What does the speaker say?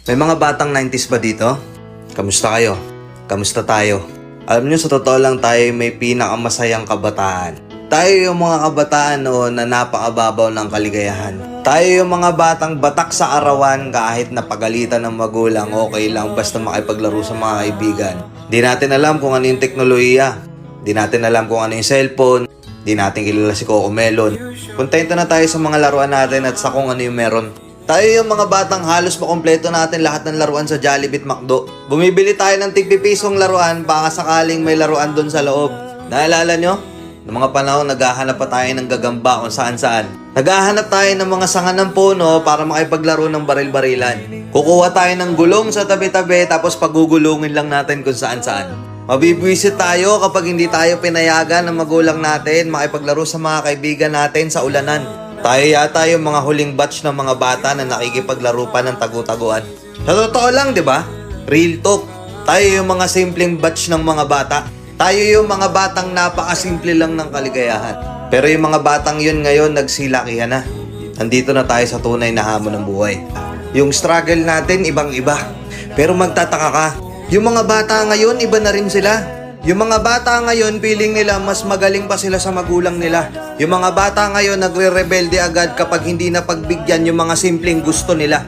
May mga batang 90s ba dito? Kamusta kayo? Kamusta tayo? Alam nyo, sa totoo lang tayo may pinakamasayang kabataan. Tayo yung mga kabataan noon na napakababaw ng kaligayahan. Tayo yung mga batang batak sa arawan kahit napagalitan ng magulang, okay lang basta makipaglaro sa mga kaibigan. Di natin alam kung ano yung teknolohiya. Di natin alam kung ano yung cellphone. Di natin kilala si Coco Melon. Kontento na tayo sa mga laruan natin at sa kung ano yung meron. Tayo yung mga batang halos makompleto natin lahat ng laruan sa Jollibee at McDo. Bumibili tayo ng tig-pipisong laruan baka sakaling may laruan doon sa loob. Naalala nyo? Noong mga panahon, naghahanap pa tayo ng gagamba kung saan-saan. Naghahanap tayo ng mga sanga ng puno para makipaglaro ng baril-barilan. Kukuha tayo ng gulong sa tabi-tabi tapos pagugulungin lang natin kung saan-saan. Mabibwisit tayo kapag hindi tayo pinayagan ng magulang natin makipaglaro sa mga kaibigan natin sa ulanan. Tayo yata yung mga huling batch ng mga bata na nakikipaglaro pa ng tagu-taguan. Sa totoo lang, di ba? Real talk. Tayo yung mga simpleng batch ng mga bata. Tayo yung mga batang napakasimple lang ng kaligayahan. Pero yung mga batang yun ngayon, nagsilakihan na. Nandito na tayo sa tunay na hamon ng buhay. Yung struggle natin, ibang-iba. Pero magtataka ka, yung mga bata ngayon, iba na rin sila. Yung mga bata ngayon, feeling nila mas magaling pa sila sa magulang nila. Yung mga bata ngayon, nagre-rebelde agad kapag hindi na pagbigyan yung mga simpleng gusto nila.